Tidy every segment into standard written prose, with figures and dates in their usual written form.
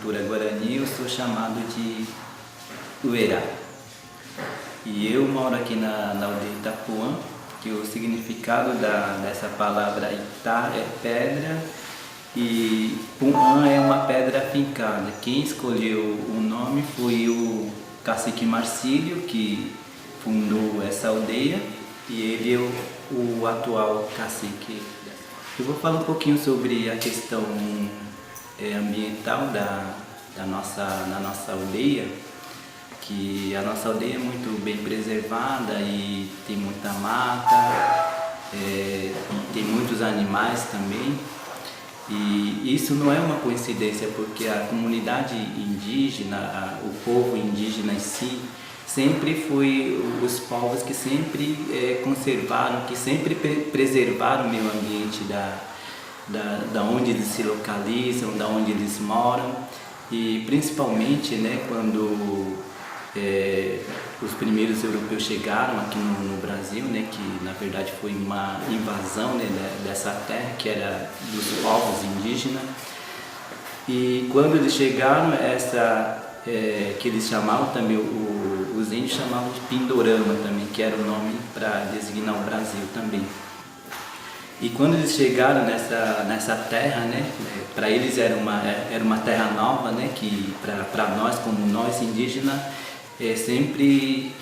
cultura guarani, eu sou chamado de Uerá. E eu moro aqui na aldeia Itapuã, que o significado dessa palavra Itá é pedra e Puã é uma pedra fincada. Quem escolheu o nome foi o cacique Marcílio, que fundou essa aldeia, e ele é o atual cacique. Eu vou falar um pouquinho sobre a questão ambiental da nossa aldeia, que a nossa aldeia é muito bem preservada e tem muita mata, tem muitos animais também. E isso não é uma coincidência, porque a comunidade indígena, o povo indígena em si, sempre foi os povos que sempre conservaram, que sempre preservaram o meio ambiente da onde eles se localizam, da onde eles moram. E principalmente, né, quando os primeiros europeus chegaram aqui no Brasil, né, que na verdade foi uma invasão, né, dessa terra que era dos povos indígenas. E quando eles chegaram, que eles chamavam também, os índios chamavam de Pindorama também, que era o nome para designar o Brasil também. E quando eles chegaram nessa terra, né, para eles era uma terra nova, né, que para nós, como nós indígenas, sempre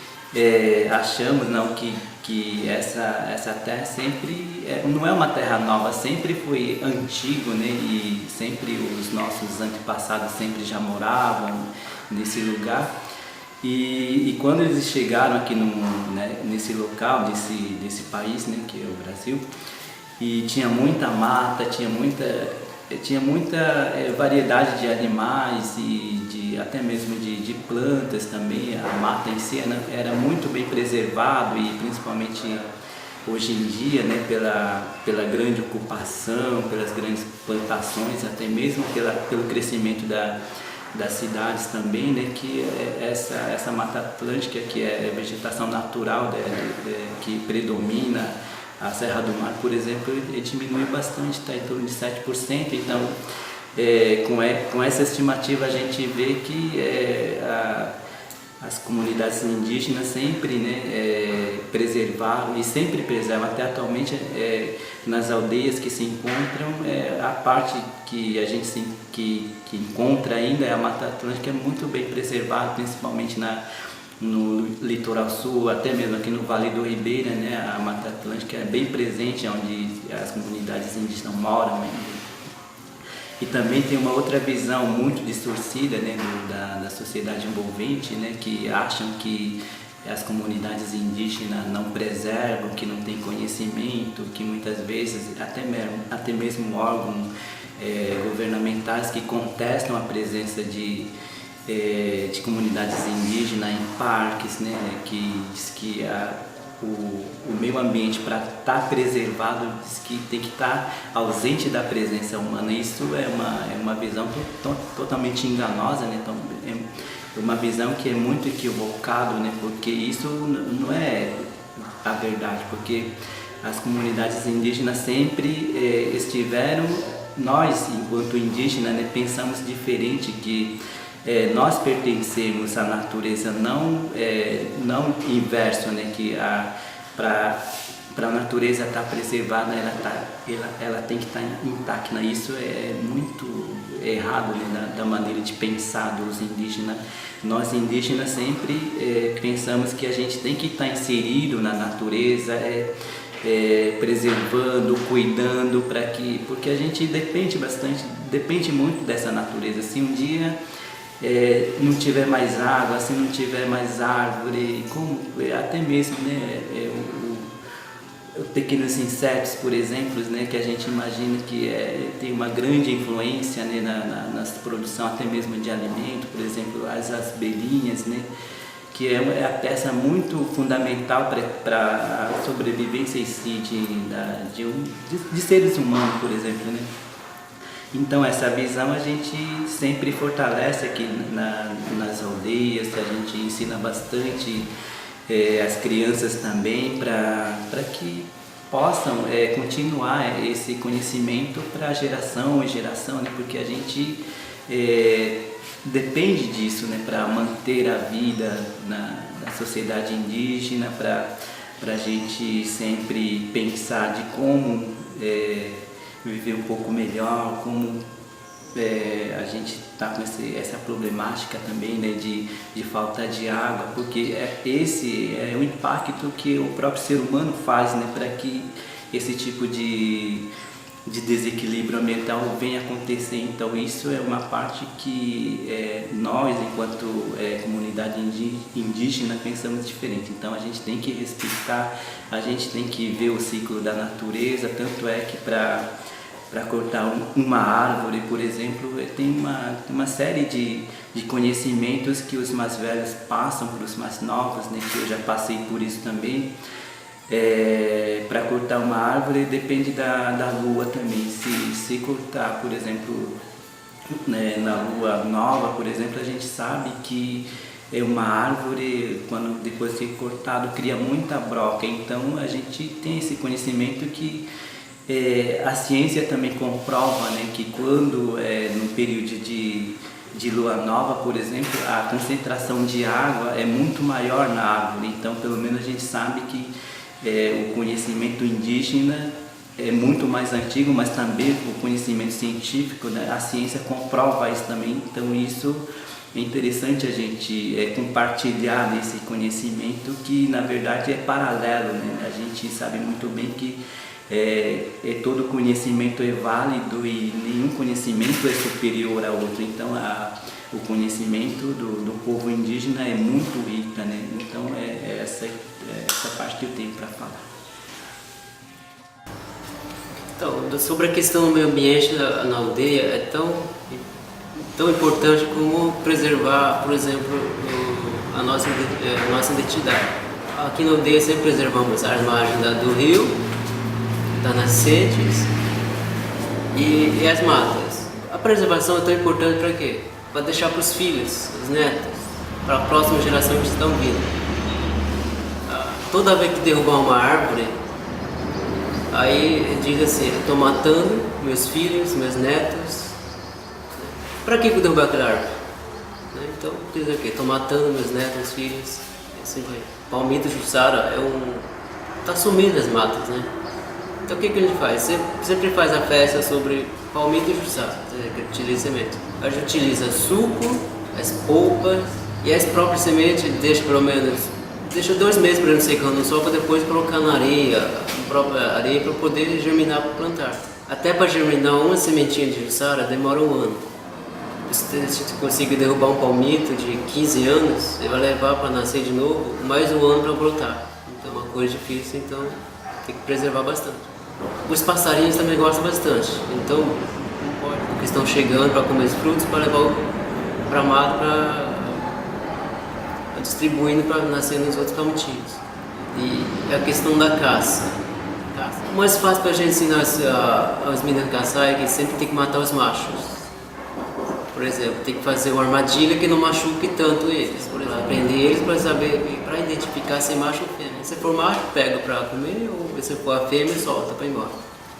achamos não, que essa terra sempre não é uma terra nova, sempre foi antigo, né, e sempre os nossos antepassados sempre já moravam nesse lugar. E quando eles chegaram aqui nesse local, desse país, né, que é o Brasil, e tinha muita mata, tinha muita variedade de animais e até mesmo de plantas também. A mata em si era muito bem preservado, e principalmente hoje em dia, né, pela grande ocupação, pelas grandes plantações, até mesmo pelo crescimento das cidades também, né, que essa Mata Atlântica, que é a vegetação natural que predomina. A Serra do Mar, por exemplo, diminui bastante, está em torno de 7%. Então, com essa estimativa, a gente vê que as comunidades indígenas sempre, né, preservaram e sempre preservam, até atualmente, nas aldeias que se encontram, a parte que a gente que encontra ainda é a Mata Atlântica, é muito bem preservada, principalmente no litoral sul, até mesmo aqui no Vale do Ribeira, né, a Mata Atlântica é bem presente, onde as comunidades indígenas moram, né. E também tem uma outra visão muito distorcida, né, da sociedade envolvente, né, que acham que as comunidades indígenas não preservam, que não têm conhecimento, que muitas vezes até mesmo órgãos governamentais que contestam a presença de comunidades indígenas em parques, né, que diz que o meio ambiente, para estar preservado, diz que tem que estar ausente da presença humana. Isso é uma visão totalmente enganosa, né? Então, é uma visão que é muito equivocada, né? Porque isso não é a verdade, porque as comunidades indígenas sempre estiveram. Nós, enquanto indígenas, né, pensamos diferente, que nós pertencemos à natureza, não inverso, né, que para a natureza estar preservada, ela tem que estar intacta. Isso é muito errado, né, da maneira de pensar dos indígenas. Nós indígenas sempre pensamos que a gente tem que estar inserido na natureza, preservando, cuidando, porque a gente depende muito dessa natureza. Se um dia não tiver mais água, se não tiver mais árvore, até mesmo, né, pequenos insetos, por exemplo, né, que a gente imagina que tem uma grande influência, né, na produção até mesmo de alimento, por exemplo, as abelhinhas, né, que é a peça muito fundamental para a sobrevivência em si de seres humanos, por exemplo, né. Então essa visão a gente sempre fortalece aqui nas aldeias, a gente ensina bastante as crianças também, para que possam continuar esse conhecimento para geração em geração, né? Porque a gente depende disso, né, para manter a vida na sociedade indígena, para a gente sempre pensar de como viver um pouco melhor, como a gente está com essa problemática também, né, de falta de água, porque esse é o impacto que o próprio ser humano faz, né, para que esse tipo de desequilíbrio ambiental venha acontecer. Então isso é uma parte que nós, enquanto comunidade indígena, pensamos diferente. Então a gente tem que respeitar, a gente tem que ver o ciclo da natureza, tanto é que para cortar uma árvore, por exemplo, tem uma série de conhecimentos que os mais velhos passam para os mais novos, né, que eu já passei por isso também. Para cortar uma árvore depende da lua também. Se cortar, por exemplo, né, na lua nova, por exemplo, a gente sabe que uma árvore, quando depois de cortado, cria muita broca. Então a gente tem esse conhecimento que a ciência também comprova, né, que quando no período de lua nova, por exemplo, a concentração de água é muito maior na árvore. Então pelo menos a gente sabe que o conhecimento indígena é muito mais antigo, mas também o conhecimento científico, né? A ciência comprova isso também. Então isso é interessante a gente compartilhar esse conhecimento que na verdade é paralelo, né? A gente sabe muito bem que todo conhecimento é válido e nenhum conhecimento é superior ao outro. Então o conhecimento do povo indígena é muito rico, né? Então essa parte que eu tenho para falar. Então, sobre a questão do meio ambiente na aldeia, é tão importante como preservar, por exemplo, a nossa identidade. Aqui na aldeia sempre preservamos as margens do rio, das nascentes e as matas. A preservação é tão importante para quê? Para deixar para os filhos, os netos, para a próxima geração que estão vindo. Toda vez que derrubar uma árvore, aí diz assim: estou matando meus filhos, meus netos. Para que eu derrubar aquela árvore? Então diz o quê? Estou matando meus netos, meus filhos. Assim vai. Palmito Jussara está sumindo as matas, né? Então o que a gente faz? Sempre faz a festa sobre palmito Jussara, que utiliza semente. A gente utiliza suco, as polpas e as próprias sementes, deixa 2 meses para ele secando no sol, para depois colocar na areia para poder germinar para plantar. Até para germinar uma sementinha de jussara demora 1 ano. Se você conseguir derrubar um palmito de 15 anos, ele vai levar para nascer de novo mais 1 ano para brotar. Então é uma coisa difícil, então tem que preservar bastante. Os passarinhos também gostam bastante, então não pode, porque estão chegando para comer os frutos, para levar para a mata, para distribuindo para nascer nos outros palmitinhos. E a questão da caça. O mais fácil para a gente ensinar aos meninos a caçar é que sempre tem que matar os machos. Por exemplo, tem que fazer uma armadilha que não machuque tanto eles. Por exemplo, aprender eles para saber, para identificar se é macho ou fêmea. Se for macho, pega para comer, ou se for a fêmea, solta para ir embora.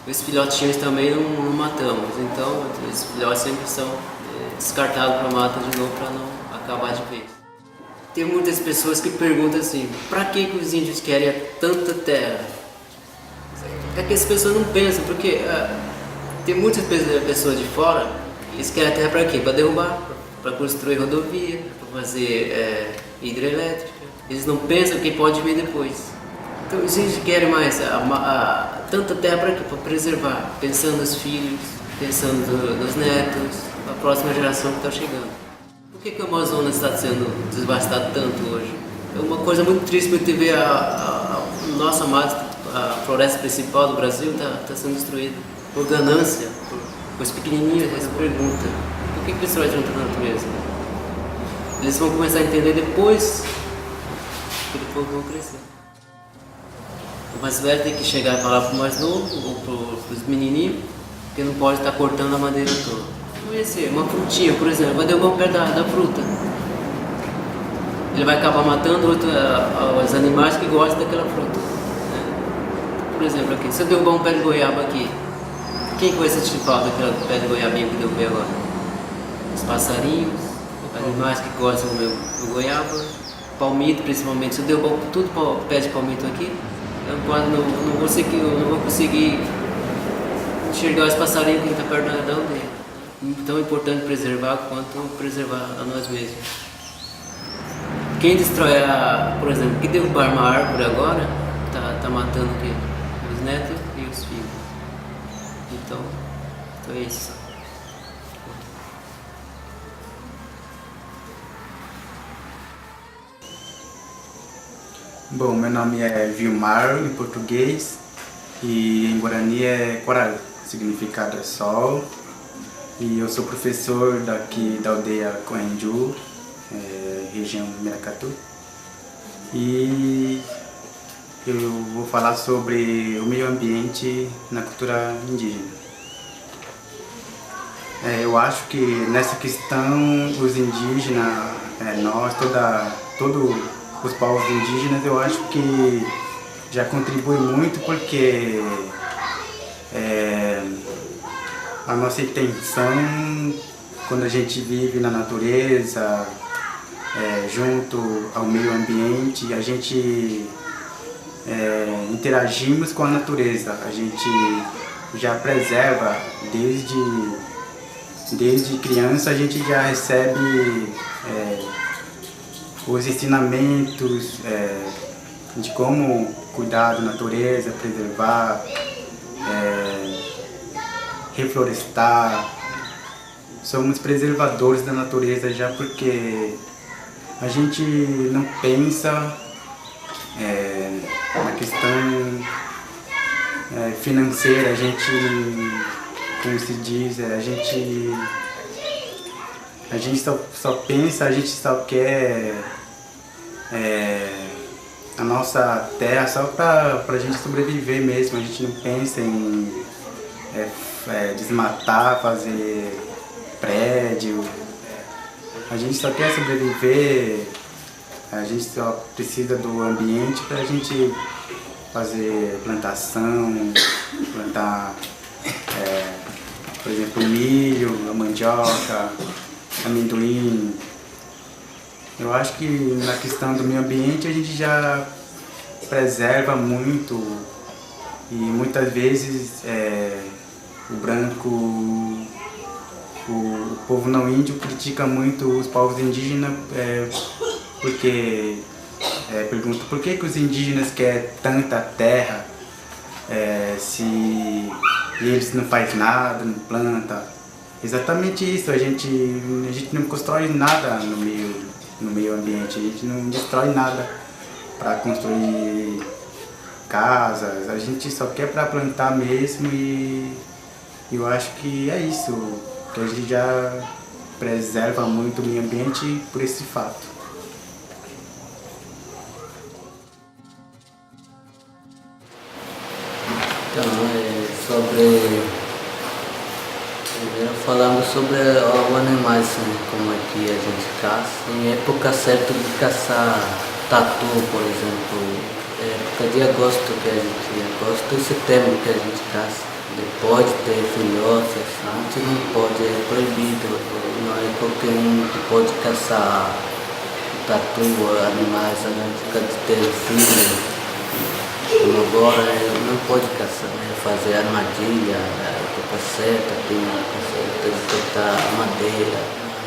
Os filhotinhos também não matamos, então os filhotes sempre são descartados para a mata de novo para não acabar de vez. Tem muitas pessoas que perguntam assim: para que os índios querem tanta terra? É que as pessoas não pensam, porque tem muitas pessoas de fora, eles querem a terra para quê? Para derrubar, para construir rodovia, para fazer hidrelétrica. Eles não pensam o que pode vir depois. Então os índios querem mais tanta terra para quê? Para preservar, pensando nos filhos, pensando nos netos, a próxima geração que está chegando. Por que o Amazonas está sendo devastado tanto hoje? É uma coisa muito triste porque ver a nossa mata, a floresta principal do Brasil está sendo destruída por ganância, por os pequenininhos. Eles perguntam: por que isso vai adiantar na natureza? Eles vão começar a entender depois que depois vão crescer. O mais velho tem que chegar e falar para o mais novo ou para os menininhos que não pode estar cortando a madeira toda. Uma frutinha, por exemplo, vai derrubar um pé da fruta. Ele vai acabar matando os animais que gostam daquela fruta. Por exemplo, aqui, se eu derrubar um pé de goiaba aqui, quem vai sentir falta daquele pé de goiabinha que derrubei agora? Os passarinhos, animais que gostam de comer goiaba, palmito principalmente. Se eu derrubar tudo pé de palmito aqui, eu não vou conseguir enxergar os passarinhos que estão perto da aldeia. Então é importante preservar quanto preservar a nós mesmos. Quem destrói por exemplo, quem derrubar uma árvore agora, tá matando o quê? Os netos e os filhos. Então é isso. Bom, meu nome é Vilmar em português e em Guarani é Coral, significado é sol. E eu sou professor daqui da aldeia Coenju, região Miracatu. E eu vou falar sobre o meio ambiente na cultura indígena. Eu acho que nessa questão os indígenas, nós, todos os povos indígenas, eu acho que já contribui muito porque a nossa intenção, quando a gente vive na natureza, junto ao meio ambiente, a gente interagimos com a natureza, a gente já preserva, desde criança a gente já recebe os ensinamentos de como cuidar da natureza, preservar, reflorestar. Somos preservadores da natureza já porque a gente não pensa na questão financeira, a gente, como se diz, a gente só pensa, a gente só quer a nossa terra só para a gente sobreviver mesmo, a gente não pensa em desmatar, fazer prédio, a gente só quer sobreviver, a gente só precisa do ambiente para a gente fazer plantação, plantar, por exemplo, milho, a mandioca, amendoim. Eu acho que na questão do meio ambiente a gente já preserva muito e muitas vezes o branco, o povo não índio critica muito os povos indígenas porque pergunta por que os indígenas querem tanta terra se eles não fazem nada, não plantam. Exatamente isso, a gente não constrói nada no meio ambiente, a gente não destrói nada para construir casas, a gente só quer para plantar mesmo e eu acho que é isso, que a gente já preserva muito o meio ambiente por esse fato. Então, falando sobre os animais, assim, como aqui a gente caça, em época certa de caçar tatu, por exemplo, época de agosto que a gente, agosto e setembro que a gente caça, depois de ter filhotes, antes não pode, é proibido, não é qualquer um que pode caçar tatu, animais, a época de ter filhos. Como agora não pode caçar, fazer armadilha, capaceta, tem capaceta de cortar madeira.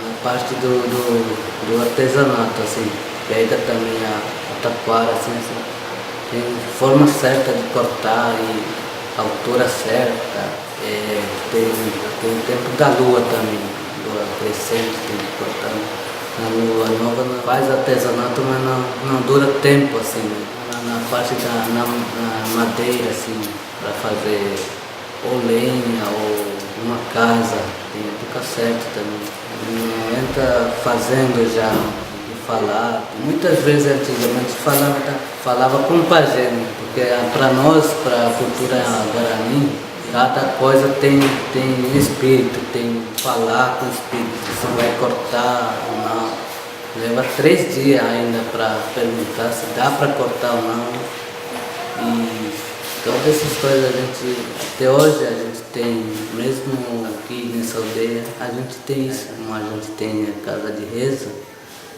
Na parte do artesanato, assim, pega também a taquara, assim, tem forma certa de cortar e altura certa. Tem o tempo da lua também, lua crescente, tem que cortar. Na lua nova faz artesanato, mas não dura tempo, assim, na parte na madeira, assim, para fazer ou lenha ou uma casa, tem época certa também. Não entra fazendo já de falar. Muitas vezes antigamente falava com o pajé, né? Porque para nós, para a cultura guarani, cada coisa tem espírito, tem falar com o espírito, se vai cortar ou não. Leva 3 dias ainda para perguntar se dá para cortar ou não. E Todas essas coisas a gente, até hoje a gente tem, mesmo aqui nessa aldeia, a gente tem isso, como a gente tem a casa de reza,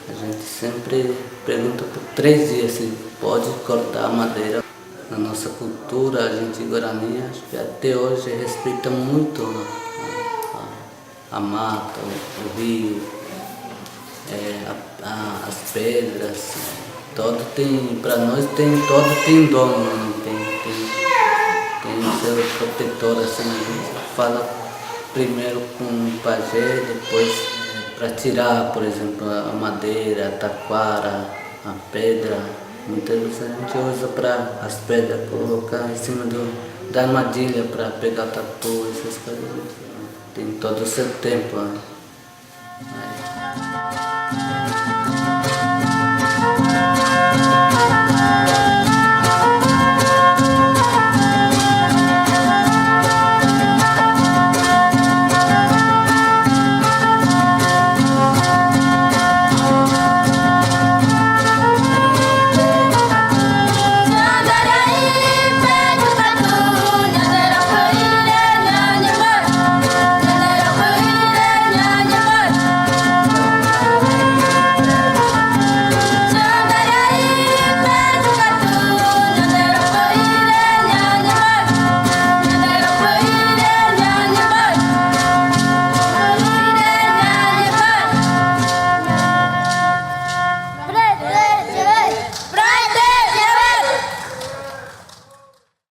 a gente sempre pergunta por 3 dias se pode cortar a madeira. Na nossa cultura, a gente Guarani, acho que até hoje respeita muito a mata, o rio, as pedras, todo tem, para nós todo tem dono, né? Tem seu protetor, assim, a gente fala primeiro com o pajé, depois para tirar, por exemplo, a madeira, a taquara, a pedra. Muitas vezes a gente usa para as pedras colocar em cima da armadilha para pegar tatu, essas coisas. Tem todo o seu tempo, né?